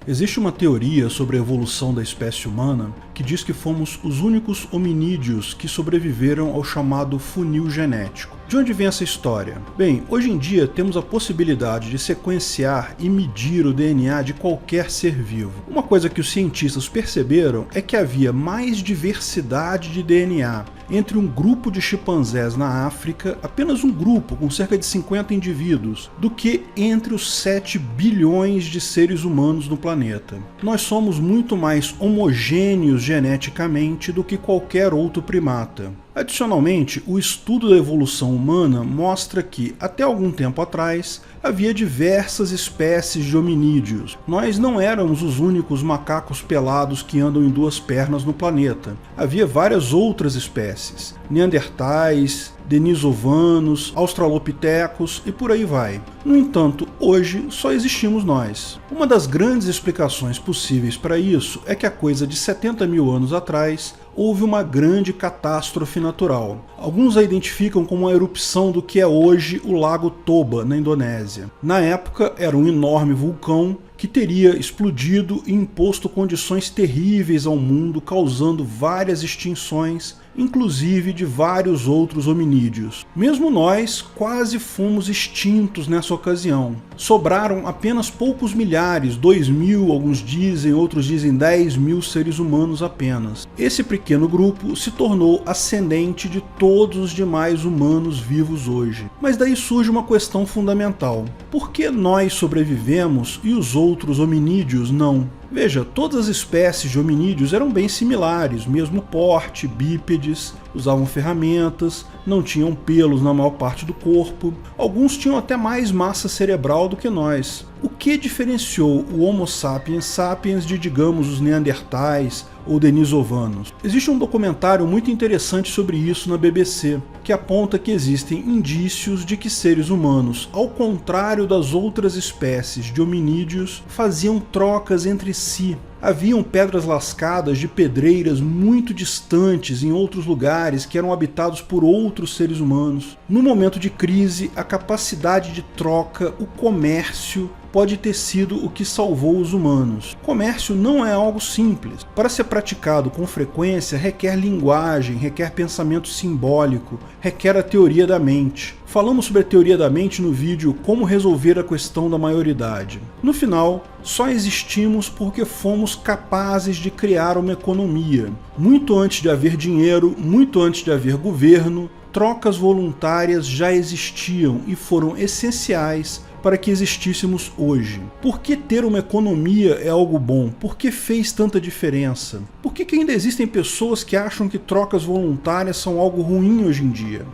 Existe uma teoria sobre a evolução da espécie humana que diz que fomos os únicos hominídeos que sobreviveram ao chamado funil genético. De onde vem essa história? Bem, hoje em dia temos a possibilidade de sequenciar e medir o DNA de qualquer ser vivo. Uma coisa que os cientistas perceberam é que havia mais diversidade de DNA entre um grupo de chimpanzés na África, apenas um grupo com cerca de 50 indivíduos, do que entre os 7 bilhões de seres humanos no planeta. Nós somos muito mais homogêneos geneticamente do que qualquer outro primata. Adicionalmente, o estudo da evolução humana mostra que, até algum tempo atrás, havia diversas espécies de hominídeos. Nós não éramos os únicos macacos pelados que andam em duas pernas no planeta. Havia várias outras espécies, neandertais, denisovanos, australopitecos e por aí vai. No entanto, hoje só existimos nós. Uma das grandes explicações possíveis para isso é que há coisa de 70 mil anos atrás, houve uma grande catástrofe natural. Alguns a identificam como a erupção do que é hoje o Lago Toba, na Indonésia. Na época, era um enorme vulcão que teria explodido e imposto condições terríveis ao mundo, causando várias extinções, inclusive de vários outros hominídeos. Mesmo nós quase fomos extintos nessa ocasião. Sobraram apenas poucos milhares, 2.000, alguns dizem, outros dizem 10 mil seres humanos apenas. Esse pequeno grupo se tornou ascendente de todos os demais humanos vivos hoje. Mas daí surge uma questão fundamental. Por que nós sobrevivemos e os outros hominídeos não? Veja, todas as espécies de hominídeos eram bem similares, mesmo porte, bípedes, usavam ferramentas, não tinham pelos na maior parte do corpo, alguns tinham até mais massa cerebral do que nós. O que diferenciou o Homo sapiens sapiens de, digamos, os neandertais ou denisovanos? Existe um documentário muito interessante sobre isso na BBC, que aponta que existem indícios de que seres humanos, ao contrário das outras espécies de hominídeos, faziam trocas entre si. Haviam pedras lascadas de pedreiras muito distantes em outros lugares que eram habitados por outros seres humanos. No momento de crise, a capacidade de troca, o comércio, pode ter sido o que salvou os humanos. Comércio não é algo simples. Para ser praticado com frequência, requer linguagem, requer pensamento simbólico, requer a teoria da mente. Falamos sobre a teoria da mente no vídeo Como Resolver a Questão da Maioridade. No final, só existimos porque fomos capazes de criar uma economia. Muito antes de haver dinheiro, muito antes de haver governo, trocas voluntárias já existiam e foram essenciais para que existíssemos hoje. Por que ter uma economia é algo bom? Por que fez tanta diferença? Por que ainda existem pessoas que acham que trocas voluntárias são algo ruim hoje em dia?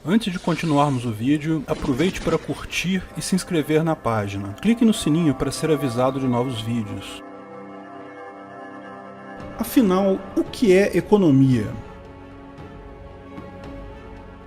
Antes de continuarmos o vídeo, aproveite para curtir e se inscrever na página. Clique no sininho para ser avisado de novos vídeos. Afinal, o que é economia?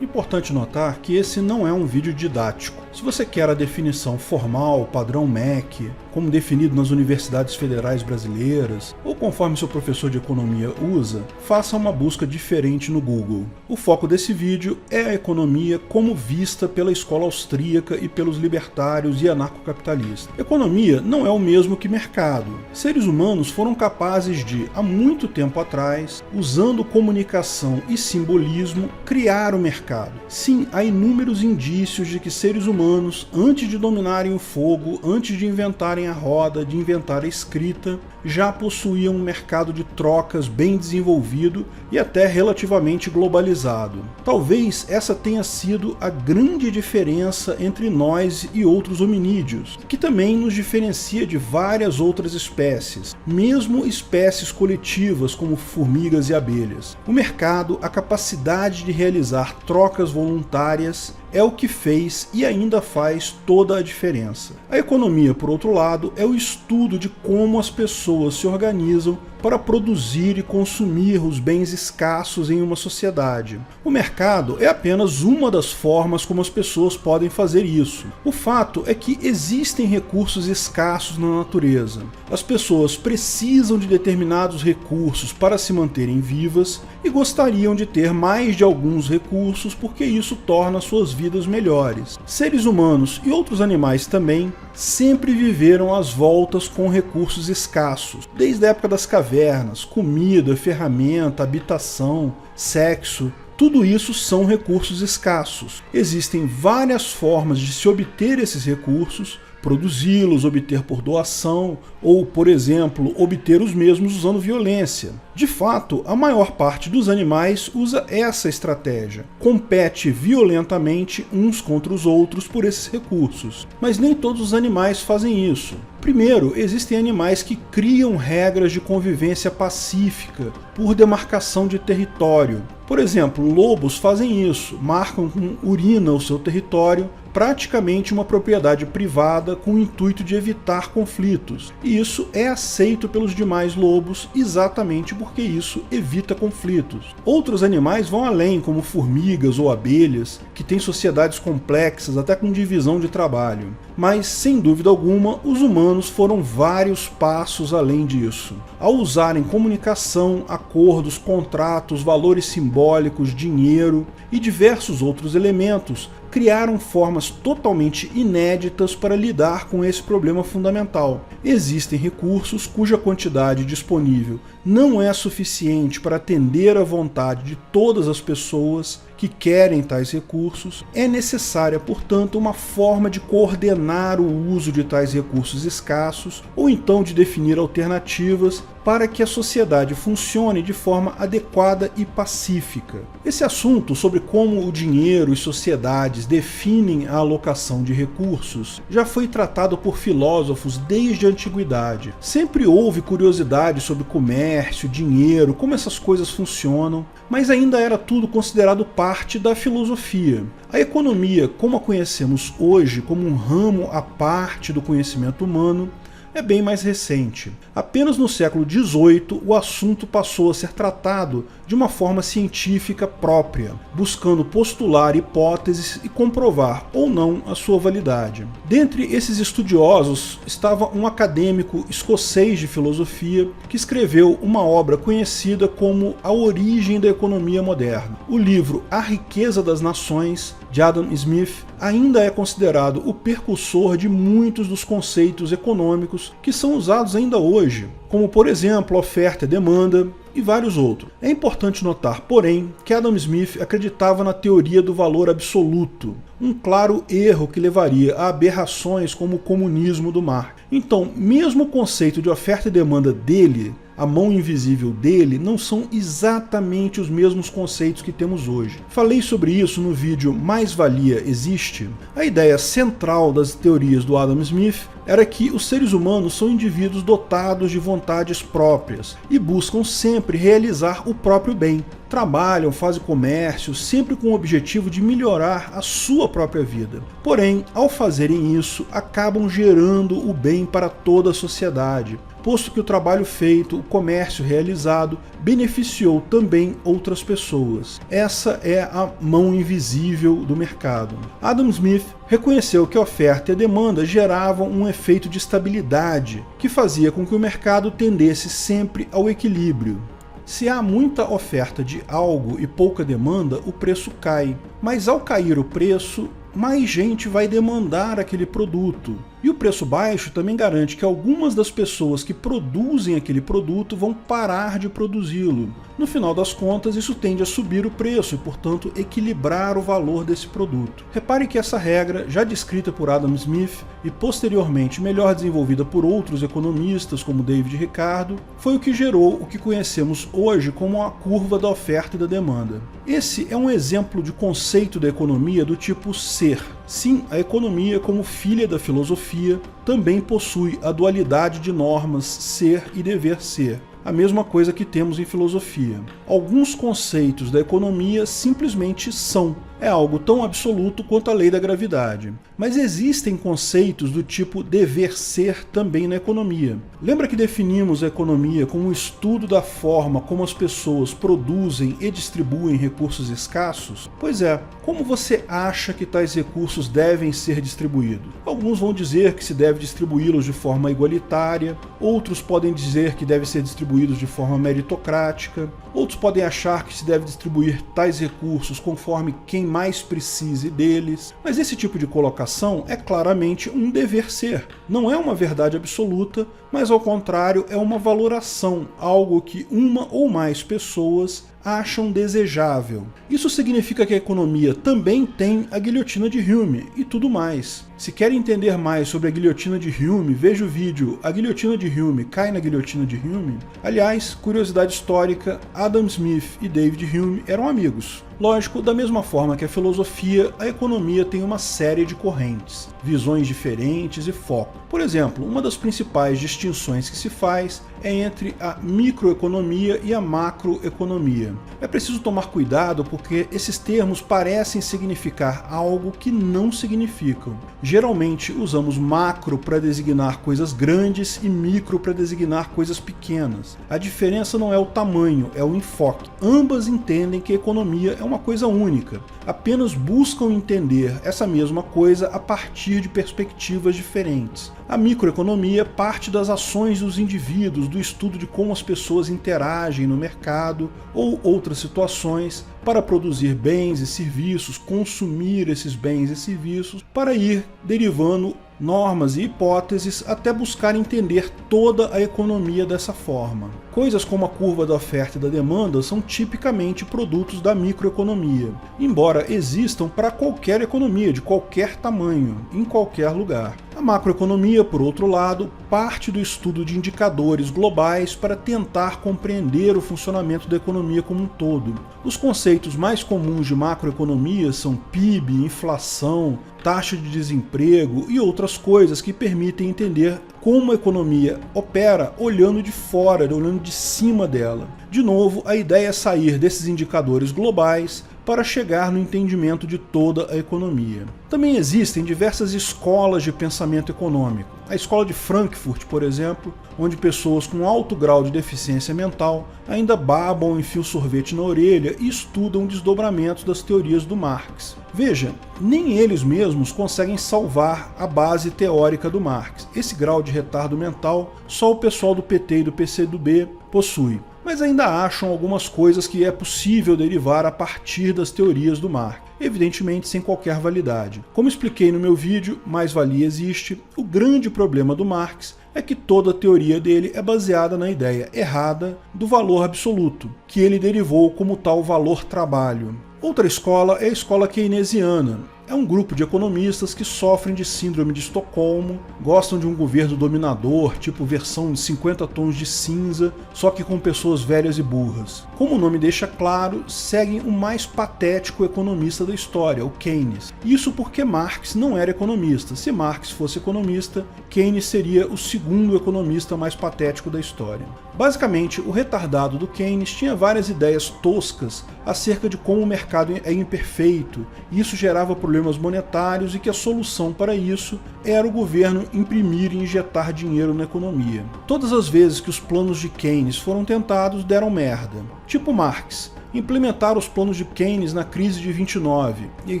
Importante notar que esse não é um vídeo didático. Se você quer a definição formal, padrão MEC, como definido nas universidades federais brasileiras, ou conforme seu professor de economia usa, faça uma busca diferente no Google. O foco desse vídeo é a economia como vista pela escola austríaca e pelos libertários e anarcocapitalistas. Economia não é o mesmo que mercado. Seres humanos foram capazes de, há muito tempo atrás, usando comunicação e simbolismo, criar o mercado. Sim, há inúmeros indícios de que seres humanos, antes de dominarem o fogo, antes de inventarem a roda, de inventar a escrita, já possuíam um mercado de trocas bem desenvolvido e até relativamente globalizado. Talvez essa tenha sido a grande diferença entre nós e outros hominídeos, que também nos diferencia de várias outras espécies, mesmo espécies coletivas como formigas e abelhas. O mercado, a capacidade de realizar trocas voluntárias, é o que fez e ainda faz toda a diferença. A economia, por outro lado, é o estudo de como as pessoas pessoas se organizam para produzir e consumir os bens escassos em uma sociedade. O mercado é apenas uma das formas como as pessoas podem fazer isso. O fato é que existem recursos escassos na natureza. As pessoas precisam de determinados recursos para se manterem vivas e gostariam de ter mais de alguns recursos porque isso torna suas vidas melhores. Seres humanos e outros animais também sempre viveram às voltas com recursos escassos, desde a época das cavernas. Comida, ferramenta, habitação, sexo, tudo isso são recursos escassos. Existem várias formas de se obter esses recursos, produzi-los, obter por doação ou, por exemplo, obter os mesmos usando violência. De fato, a maior parte dos animais usa essa estratégia. Compete violentamente uns contra os outros por esses recursos. Mas nem todos os animais fazem isso. Primeiro, existem animais que criam regras de convivência pacífica por demarcação de território. Por exemplo, lobos fazem isso, marcam com urina o seu território, praticamente uma propriedade privada com o intuito de evitar conflitos. E isso é aceito pelos demais lobos exatamente porque isso evita conflitos. Outros animais vão além, como formigas ou abelhas, que têm sociedades complexas até com divisão de trabalho. Mas, sem dúvida alguma, os humanos foram vários passos além disso. Ao usarem comunicação, acordos, contratos, valores simbólicos, dinheiro e diversos outros elementos, criaram formas totalmente inéditas para lidar com esse problema fundamental. Existem recursos cuja quantidade disponível não é suficiente para atender à vontade de todas as pessoas que querem tais recursos. É necessária, portanto, uma forma de coordenar o uso de tais recursos escassos ou então de definir alternativas para que a sociedade funcione de forma adequada e pacífica. Esse assunto sobre como o dinheiro e sociedades definem a alocação de recursos já foi tratado por filósofos desde a antiguidade. Sempre houve curiosidade sobre comércio, dinheiro, como essas coisas funcionam, mas ainda era tudo considerado parte da filosofia. A economia, como a conhecemos hoje, como um ramo à parte do conhecimento humano, é bem mais recente. Apenas no século XVIII o assunto passou a ser tratado de uma forma científica própria, buscando postular hipóteses e comprovar ou não a sua validade. Dentre esses estudiosos estava um acadêmico escocês de filosofia que escreveu uma obra conhecida como A Origem da Economia Moderna. O livro A Riqueza das Nações, de Adam Smith, ainda é considerado o precursor de muitos dos conceitos econômicos que são usados ainda hoje, como por exemplo oferta e demanda e vários outros. É importante notar, porém, que Adam Smith acreditava na teoria do valor absoluto, um claro erro que levaria a aberrações como o comunismo do Marx. Então, mesmo o conceito de oferta e demanda dele, a mão invisível dele, não são exatamente os mesmos conceitos que temos hoje. Falei sobre isso no vídeo Mais-Valia Existe? A ideia central das teorias do Adam Smith era que os seres humanos são indivíduos dotados de vontades próprias e buscam sempre realizar o próprio bem. Trabalham, fazem comércio, sempre com o objetivo de melhorar a sua própria vida. Porém, ao fazerem isso, acabam gerando o bem para toda a sociedade, posto que o trabalho feito, o comércio realizado, beneficiou também outras pessoas. Essa é a mão invisível do mercado. Adam Smith reconheceu que a oferta e a demanda geravam um efeito de estabilidade, que fazia com que o mercado tendesse sempre ao equilíbrio. Se há muita oferta de algo e pouca demanda, o preço cai. Mas ao cair o preço, mais gente vai demandar aquele produto. E o preço baixo também garante que algumas das pessoas que produzem aquele produto vão parar de produzi-lo. No final das contas, isso tende a subir o preço e, portanto, equilibrar o valor desse produto. Repare que essa regra, já descrita por Adam Smith e posteriormente melhor desenvolvida por outros economistas como David Ricardo, foi o que gerou o que conhecemos hoje como a curva da oferta e da demanda. Esse é um exemplo de conceito da economia do tipo ser. Sim, a economia, como filha da filosofia, também possui a dualidade de normas ser e dever ser. A mesma coisa que temos em filosofia. Alguns conceitos da economia simplesmente são, é algo tão absoluto quanto a lei da gravidade. Mas existem conceitos do tipo dever ser também na economia. Lembra que definimos a economia como um estudo da forma como as pessoas produzem e distribuem recursos escassos? Pois é, como você acha que tais recursos devem ser distribuídos? Alguns vão dizer que se deve distribuí-los de forma igualitária, outros podem dizer que deve ser distribuídos de forma meritocrática, outros podem achar que se deve distribuir tais recursos conforme quem mais precise deles, mas esse tipo de colocação é claramente um dever ser. Não é uma verdade absoluta, mas ao contrário é uma valoração, algo que uma ou mais pessoas acham desejável. Isso significa que a economia também tem a guilhotina de Hume e tudo mais. Se quer entender mais sobre a guilhotina de Hume, veja o vídeo A Guilhotina de Hume cai na guilhotina de Hume. Aliás, curiosidade histórica, Adam Smith e David Hume eram amigos. Lógico, da mesma forma que a filosofia, a economia tem uma série de correntes, visões diferentes e foco. Por exemplo, uma das principais distinções que se faz é entre a microeconomia e a macroeconomia. É preciso tomar cuidado porque esses termos parecem significar algo que não significam. Geralmente usamos macro para designar coisas grandes e micro para designar coisas pequenas. A diferença não é o tamanho, é o enfoque. Ambas entendem que a economia é uma coisa única, apenas buscam entender essa mesma coisa a partir de perspectivas diferentes. A microeconomia parte das ações dos indivíduos, do estudo de como as pessoas interagem no mercado ou outras situações para produzir bens e serviços, consumir esses bens e serviços, para ir derivando normas e hipóteses até buscar entender toda a economia dessa forma. Coisas como a curva da oferta e da demanda são tipicamente produtos da microeconomia, embora existam para qualquer economia, de qualquer tamanho, em qualquer lugar. A macroeconomia, por outro lado, parte do estudo de indicadores globais para tentar compreender o funcionamento da economia como um todo. Os conceitos mais comuns de macroeconomia são PIB, inflação, taxa de desemprego e outras coisas que permitem entender como a economia opera olhando de fora, olhando de cima dela. De novo, a ideia é sair desses indicadores globais para chegar no entendimento de toda a economia. Também existem diversas escolas de pensamento econômico. A escola de Frankfurt, por exemplo, onde pessoas com alto grau de deficiência mental ainda babam, enfiam sorvete na orelha e estudam desdobramentos das teorias do Marx. Veja, nem eles mesmos conseguem salvar a base teórica do Marx. Esse grau de retardo mental só o pessoal do PT e do PCdoB possui. Mas ainda acham algumas coisas que é possível derivar a partir das teorias do Marx, evidentemente sem qualquer validade. Como expliquei no meu vídeo Mais-Valia Existe, o grande problema do Marx é que toda a teoria dele é baseada na ideia errada do valor absoluto, que ele derivou como tal valor trabalho. Outra escola é a escola keynesiana. É um grupo de economistas que sofrem de síndrome de Estocolmo, gostam de um governo dominador, tipo versão de 50 tons de cinza, só que com pessoas velhas e burras. Como o nome deixa claro, seguem o mais patético economista da história, o Keynes. Isso porque Marx não era economista. Se Marx fosse economista, Keynes seria o segundo economista mais patético da história. Basicamente, o retardado do Keynes tinha várias ideias toscas acerca de como o mercado é imperfeito, e isso gerava problemas monetários e que a solução para isso era o governo imprimir e injetar dinheiro na economia. Todas as vezes que os planos de Keynes foram tentados, deram merda. Tipo Marx. Implementaram os planos de Keynes na crise de 29. E o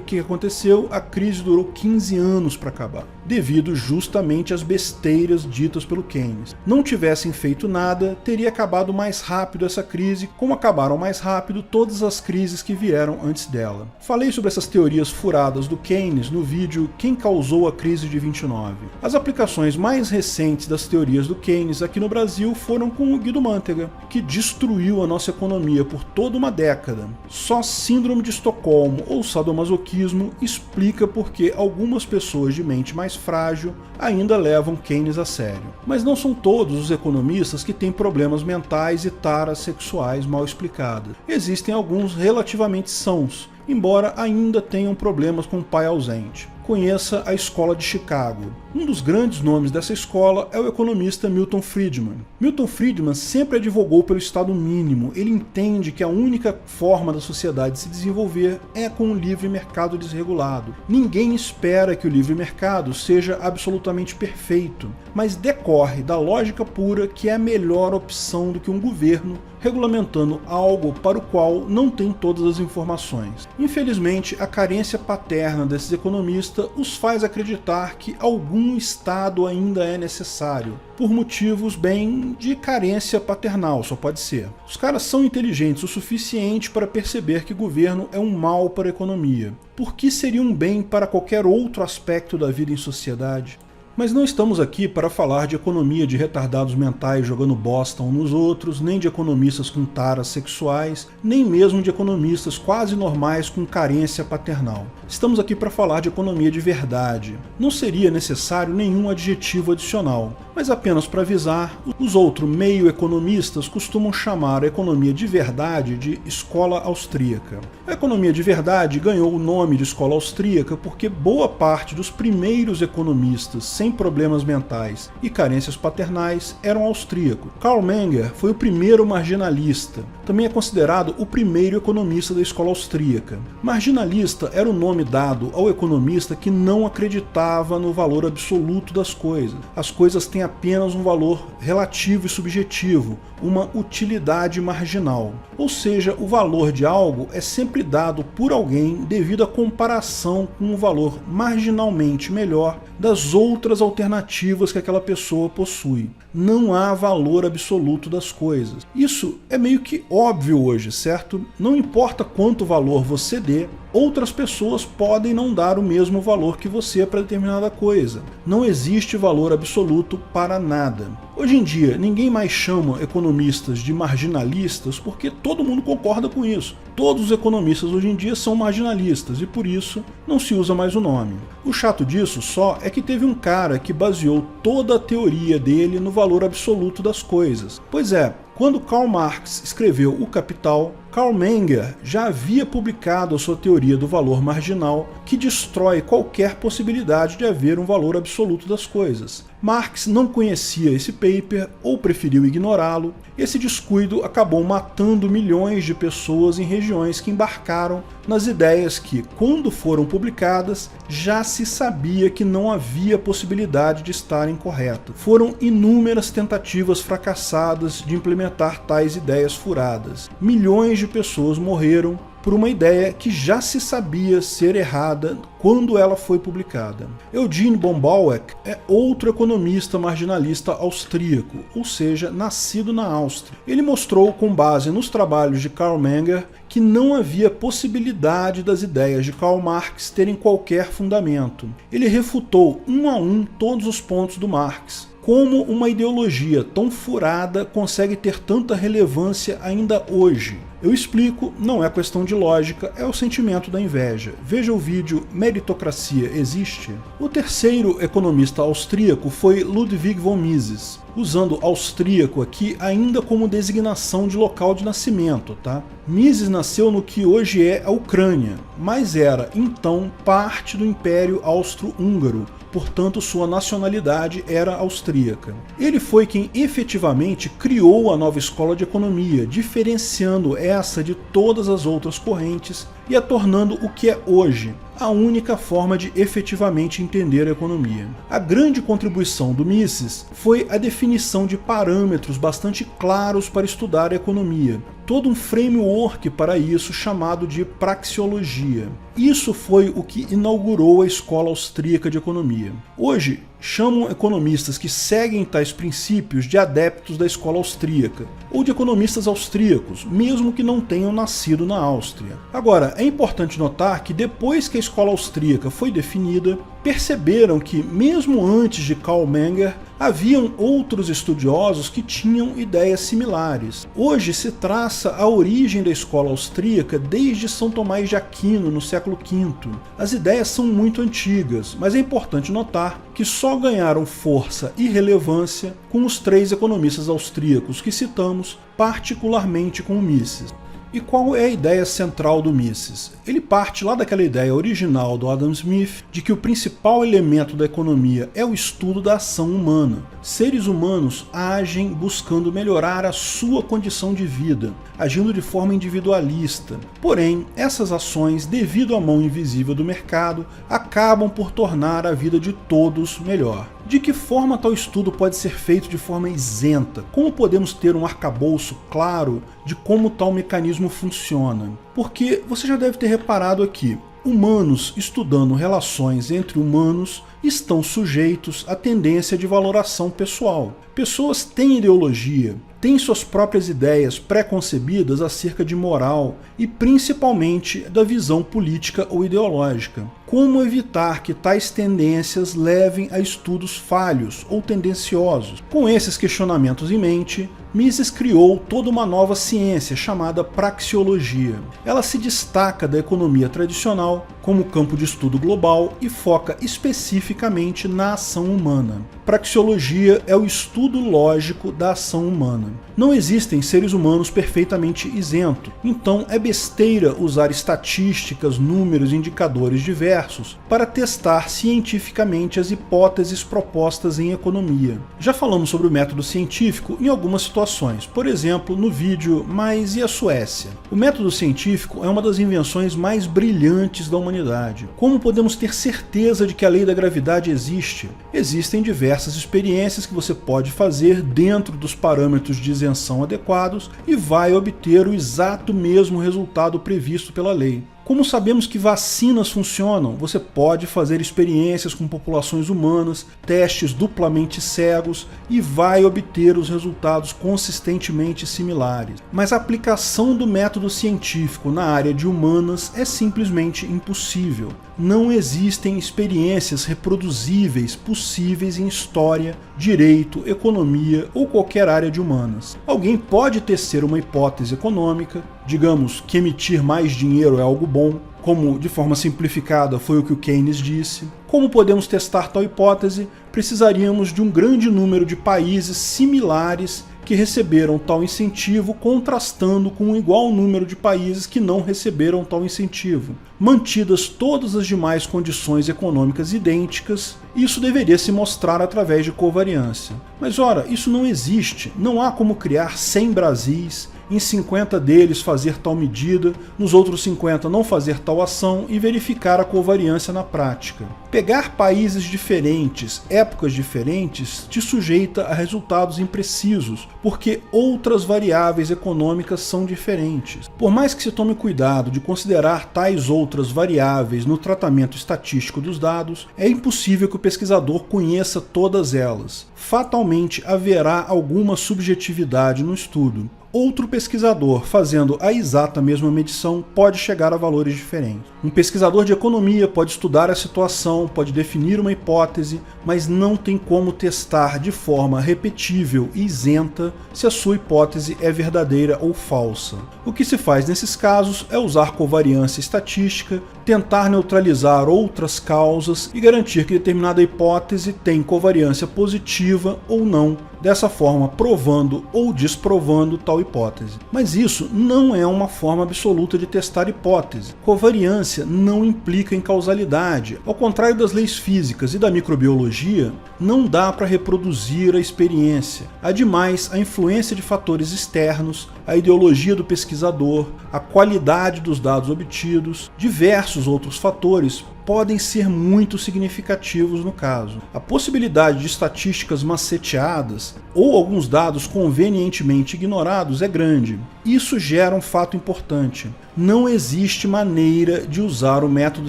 que aconteceu? A crise durou 15 anos para acabar, devido justamente às besteiras ditas pelo Keynes. Não tivessem feito nada, teria acabado mais rápido essa crise, como acabaram mais rápido todas as crises que vieram antes dela. Falei sobre essas teorias furadas do Keynes no vídeo Quem Causou a Crise de 29. As aplicações mais recentes das teorias do Keynes aqui no Brasil foram com o Guido Mantega, que destruiu a nossa economia por toda uma década. Só síndrome de Estocolmo ou sadomasoquismo explica por que algumas pessoas de mente mais frágil ainda levam Keynes a sério. Mas não são todos os economistas que têm problemas mentais e taras sexuais mal explicadas. Existem alguns relativamente sãos, embora ainda tenham problemas com o pai ausente. conheça a Escola de Chicago. Um dos grandes nomes dessa escola é o economista Milton Friedman. Milton Friedman sempre advogou pelo Estado mínimo. Ele entende que a única forma da sociedade se desenvolver é com um livre mercado desregulado. Ninguém espera que o livre mercado seja absolutamente perfeito, mas decorre da lógica pura que é a melhor opção do que um governo regulamentando algo para o qual não tem todas as informações. Infelizmente, a carência paterna desses economistas os faz acreditar que algum Estado ainda é necessário, por motivos bem de carência paternal, só pode ser. Os caras são inteligentes o suficiente para perceber que governo é um mal para a economia. Por que seria um bem para qualquer outro aspecto da vida em sociedade? Mas não estamos aqui para falar de economia de retardados mentais jogando bosta uns nos outros, nem de economistas com taras sexuais, nem mesmo de economistas quase normais com carência paternal. Estamos aqui para falar de economia de verdade. Não seria necessário nenhum adjetivo adicional, mas apenas para avisar, os outros meio-economistas costumam chamar a economia de verdade de escola austríaca. A economia de verdade ganhou o nome de escola austríaca porque boa parte dos primeiros economistas sem problemas mentais e carências paternais eram austríacos. Karl Menger foi o primeiro marginalista. Também é considerado o primeiro economista da escola austríaca. Marginalista era o nome dado ao economista que não acreditava no valor absoluto das coisas. As coisas têm apenas um valor relativo e subjetivo, uma utilidade marginal. Ou seja, o valor de algo é sempre dado por alguém devido à comparação com um valor marginalmente melhor das outras alternativas que aquela pessoa possui. Não há valor absoluto das coisas. Isso é meio que óbvio hoje, certo? Não importa quanto valor você dê, outras pessoas podem não dar o mesmo valor que você para determinada coisa. Não existe valor absoluto para nada. Hoje em dia, ninguém mais chama economistas de marginalistas porque todo mundo concorda com isso. Todos os economistas hoje em dia são marginalistas e por isso não se usa mais o nome. O chato disso só é que teve um cara que baseou toda a teoria dele no valor absoluto das coisas. Pois é, quando Karl Marx escreveu O Capital, Karl Menger já havia publicado a sua teoria do valor marginal, que destrói qualquer possibilidade de haver um valor absoluto das coisas. Marx não conhecia esse paper ou preferiu ignorá-lo. Esse descuido acabou matando milhões de pessoas em regiões que embarcaram nas ideias que, quando foram publicadas, já se sabia que não havia possibilidade de estarem corretas. Foram inúmeras tentativas fracassadas de implementar tais ideias furadas. Milhões de pessoas morreram por uma ideia que já se sabia ser errada quando ela foi publicada. Eugene von Bauweg é outro economista marginalista austríaco, ou seja, nascido na Áustria. Ele mostrou, com base nos trabalhos de Karl Menger, que não havia possibilidade das ideias de Karl Marx terem qualquer fundamento. Ele refutou um a um todos os pontos do Marx. Como uma ideologia tão furada consegue ter tanta relevância ainda hoje? Eu explico, não é questão de lógica, é o sentimento da inveja. Veja o vídeo Meritocracia Existe? O terceiro economista austríaco foi Ludwig von Mises, usando austríaco aqui ainda como designação de local de nascimento, tá? Mises nasceu no que hoje é a Ucrânia, mas era então parte do Império Austro-Húngaro, portanto sua nacionalidade era austríaca. Ele foi quem efetivamente criou a nova escola de economia, diferenciando essa de todas as outras correntes e a tornando o que é hoje a única forma de efetivamente entender a economia. A grande contribuição do Mises foi a definição de parâmetros bastante claros para estudar a economia, todo um framework para isso chamado de praxeologia. Isso foi o que inaugurou a escola austríaca de economia. Hoje, chamam economistas que seguem tais princípios de adeptos da escola austríaca, ou de economistas austríacos, mesmo que não tenham nascido na Áustria. Agora, é importante notar que depois que a escola austríaca foi definida, perceberam que, mesmo antes de Karl Menger, haviam outros estudiosos que tinham ideias similares. Hoje se traça a origem da escola austríaca desde São Tomás de Aquino, no século V. As ideias são muito antigas, mas é importante notar que só ganharam força e relevância com os três economistas austríacos que citamos, particularmente com o Mises. E qual é a ideia central do Mises? Ele parte lá daquela ideia original do Adam Smith de que o principal elemento da economia é o estudo da ação humana. Seres humanos agem buscando melhorar a sua condição de vida, agindo de forma individualista. Porém, essas ações, devido à mão invisível do mercado, acabam por tornar a vida de todos melhor. De que forma tal estudo pode ser feito de forma isenta? Como podemos ter um arcabouço claro de como tal mecanismo funciona? Porque você já deve ter reparado aqui, humanos estudando relações entre humanos estão sujeitos à tendência de valoração pessoal. Pessoas têm ideologia, têm suas próprias ideias pré-concebidas acerca de moral e principalmente da visão política ou ideológica. Como evitar que tais tendências levem a estudos falhos ou tendenciosos? Com esses questionamentos em mente, Mises criou toda uma nova ciência chamada praxeologia. Ela se destaca da economia tradicional como campo de estudo global e foca especificamente na ação humana. Praxeologia é o estudo lógico da ação humana. Não existem seres humanos perfeitamente isentos, então é besteira usar estatísticas, números e indicadores diversos para testar cientificamente as hipóteses propostas em economia. Já falamos sobre o método científico em algumas situações, por exemplo, no vídeo Mas e a Suécia? O método científico é uma das invenções mais brilhantes da humanidade. Como podemos ter certeza de que a lei da gravidade existe? Existem diversas experiências que você pode fazer dentro dos parâmetros de isenção adequados e vai obter o exato mesmo resultado previsto pela lei. Como sabemos que vacinas funcionam, você pode fazer experiências com populações humanas, testes duplamente cegos e vai obter os resultados consistentemente similares. Mas a aplicação do método científico na área de humanas é simplesmente impossível. Não existem experiências reproduzíveis possíveis em história, direito, economia ou qualquer área de humanas. Alguém pode tecer uma hipótese econômica, digamos que emitir mais dinheiro é algo bom, como de forma simplificada foi o que o Keynes disse. Como podemos testar tal hipótese? Precisaríamos de um grande número de países similares que receberam tal incentivo, contrastando com um igual número de países que não receberam tal incentivo. Mantidas todas as demais condições econômicas idênticas, isso deveria se mostrar através de covariância. Mas ora, isso não existe, não há como criar 100 Brasis, em 50 deles fazer tal medida, nos outros 50 não fazer tal ação e verificar a covariância na prática. Pegar países diferentes, épocas diferentes, te sujeita a resultados imprecisos, porque outras variáveis econômicas são diferentes. Por mais que se tome cuidado de considerar tais outras variáveis no tratamento estatístico dos dados, é impossível que o pesquisador conheça todas elas. Fatalmente haverá alguma subjetividade no estudo. Outro pesquisador fazendo a exata mesma medição pode chegar a valores diferentes. Um pesquisador de economia pode estudar a situação, pode definir uma hipótese, mas não tem como testar de forma repetível e isenta se a sua hipótese é verdadeira ou falsa. O que se faz nesses casos é usar covariância estatística, tentar neutralizar outras causas e garantir que determinada hipótese tem covariância positiva ou não, dessa forma provando ou desprovando tal hipótese. Mas isso não é uma forma absoluta de testar hipótese. Covariância não implica em causalidade. Ao contrário das leis físicas e da microbiologia, não dá para reproduzir a experiência. Ademais, a influência de fatores externos, a ideologia do pesquisador, a qualidade dos dados obtidos, diversos outros fatores podem ser muito significativos no caso. A possibilidade de estatísticas maceteadas ou alguns dados convenientemente ignorados é grande. Isso gera um fato importante. Não existe maneira de usar o método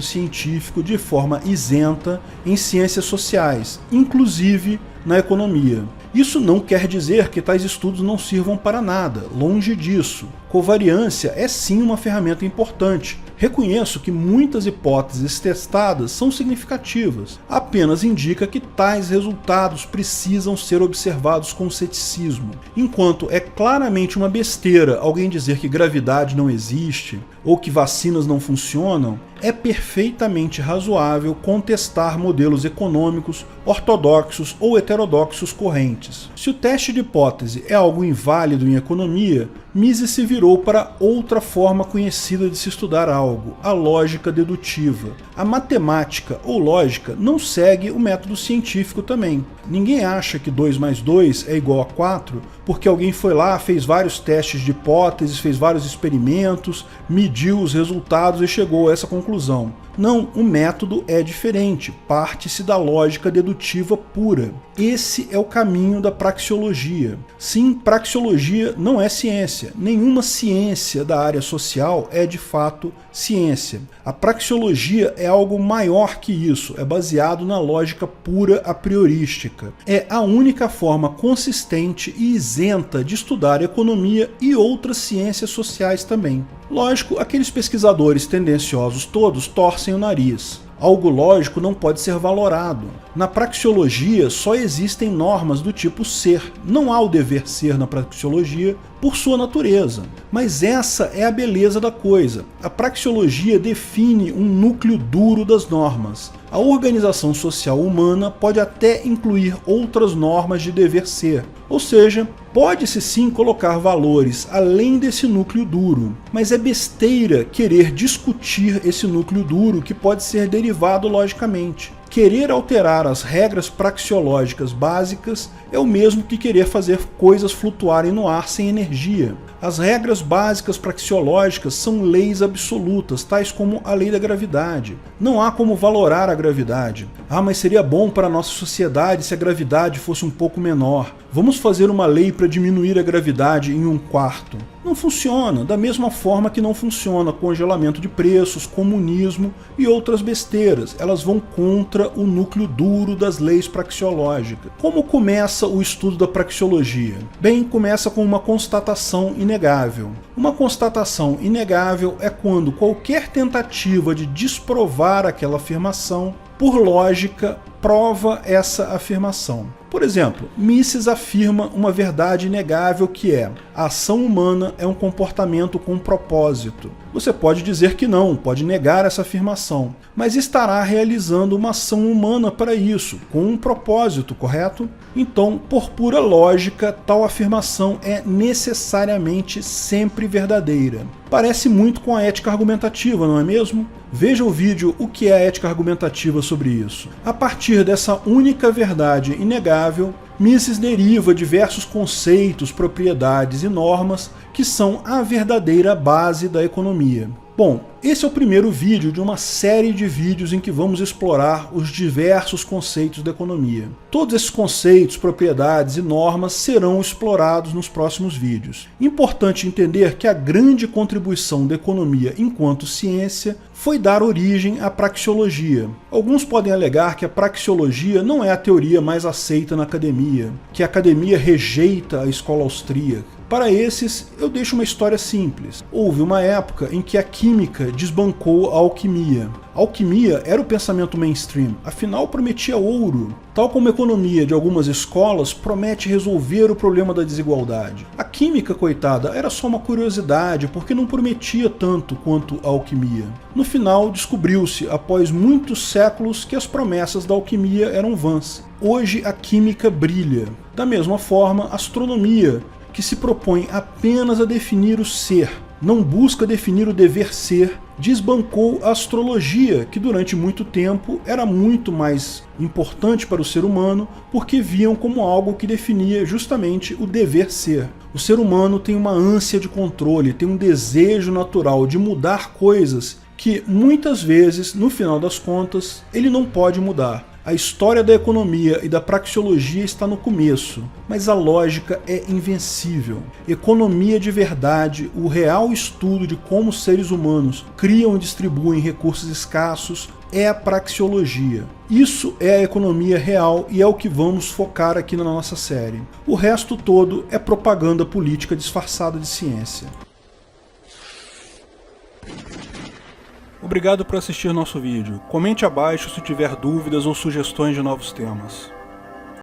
científico de forma isenta em ciências sociais, inclusive na economia. Isso não quer dizer que tais estudos não sirvam para nada, longe disso. Covariância é sim uma ferramenta importante. Reconheço que muitas hipóteses testadas são significativas, apenas indica que tais resultados precisam ser observados com ceticismo. Enquanto é claramente uma besteira alguém dizer que gravidade não existe ou que vacinas não funcionam, é perfeitamente razoável contestar modelos econômicos ortodoxos ou heterodoxos correntes. Se o teste de hipótese é algo inválido em economia, Mises se virou para outra forma conhecida de se estudar algo, a lógica dedutiva. A matemática ou lógica não segue o método científico também. Ninguém acha que 2 mais 2 é igual a 4 porque alguém foi lá, fez vários testes de hipóteses, fez vários experimentos, mediu os resultados e chegou a essa conclusão. Não, o método é diferente, parte-se da lógica dedutiva pura. Esse é o caminho da praxeologia. Sim, praxeologia não é ciência. Nenhuma ciência da área social é de fato ciência. A praxeologia é algo maior que isso, é baseado na lógica pura a priorística. É a única forma consistente e isenta de estudar economia e outras ciências sociais também. Lógico, aqueles pesquisadores tendenciosos todos torcem o nariz. Algo lógico não pode ser valorado. Na praxeologia só existem normas do tipo ser. Não há o dever ser na praxeologia por sua natureza. Mas essa é a beleza da coisa. A praxeologia define um núcleo duro das normas. A organização social humana pode até incluir outras normas de dever ser. Ou seja, pode-se sim colocar valores além desse núcleo duro, mas é besteira querer discutir esse núcleo duro que pode ser derivado logicamente. Querer alterar as regras praxeológicas básicas é o mesmo que querer fazer coisas flutuarem no ar sem energia. As regras básicas praxeológicas são leis absolutas, tais como a lei da gravidade. Não há como valorar a gravidade. Ah, mas seria bom para a nossa sociedade se a gravidade fosse um pouco menor. Vamos fazer uma lei para diminuir a gravidade em 1/4. Não funciona, da mesma forma que não funciona congelamento de preços, comunismo e outras besteiras. Elas vão contra o núcleo duro das leis praxeológicas. Como começa o estudo da praxeologia? Bem, começa com uma constatação inegável. Uma constatação inegável é quando qualquer tentativa de desprovar aquela afirmação, por lógica, prova essa afirmação. Por exemplo, Mises afirma uma verdade inegável que é: a ação humana é um comportamento com propósito. Você pode dizer que não, pode negar essa afirmação, mas estará realizando uma ação humana para isso, com um propósito, correto? Então, por pura lógica, tal afirmação é necessariamente sempre verdadeira. Parece muito com a ética argumentativa, não é mesmo? Veja o vídeo O que é a ética argumentativa sobre isso. A partir dessa única verdade inegável, Mises deriva diversos conceitos, propriedades e normas que são a verdadeira base da economia. Bom, esse é o primeiro vídeo de uma série de vídeos em que vamos explorar os diversos conceitos da economia. Todos esses conceitos, propriedades e normas serão explorados nos próximos vídeos. Importante entender que a grande contribuição da economia enquanto ciência foi dar origem à praxeologia. Alguns podem alegar que a praxeologia não é a teoria mais aceita na academia, que a academia rejeita a escola austríaca. Para esses, eu deixo uma história simples. Houve uma época em que a química desbancou a alquimia. A alquimia era o pensamento mainstream, afinal prometia ouro. Tal como a economia de algumas escolas promete resolver o problema da desigualdade. A química, coitada, era só uma curiosidade, porque não prometia tanto quanto a alquimia. No final, descobriu-se, após muitos séculos, que as promessas da alquimia eram vãs. Hoje a química brilha. Da mesma forma, a astronomia, que se propõe apenas a definir o ser, não busca definir o dever ser, desbancou a astrologia, que durante muito tempo era muito mais importante para o ser humano, porque viam como algo que definia justamente o dever ser. O ser humano tem uma ânsia de controle, tem um desejo natural de mudar coisas que muitas vezes, no final das contas, ele não pode mudar. A história da economia e da praxeologia está no começo, mas a lógica é invencível. Economia de verdade, o real estudo de como os seres humanos criam e distribuem recursos escassos, é a praxeologia. Isso é a economia real e é o que vamos focar aqui na nossa série. O resto todo é propaganda política disfarçada de ciência. Obrigado por assistir nosso vídeo. Comente abaixo se tiver dúvidas ou sugestões de novos temas.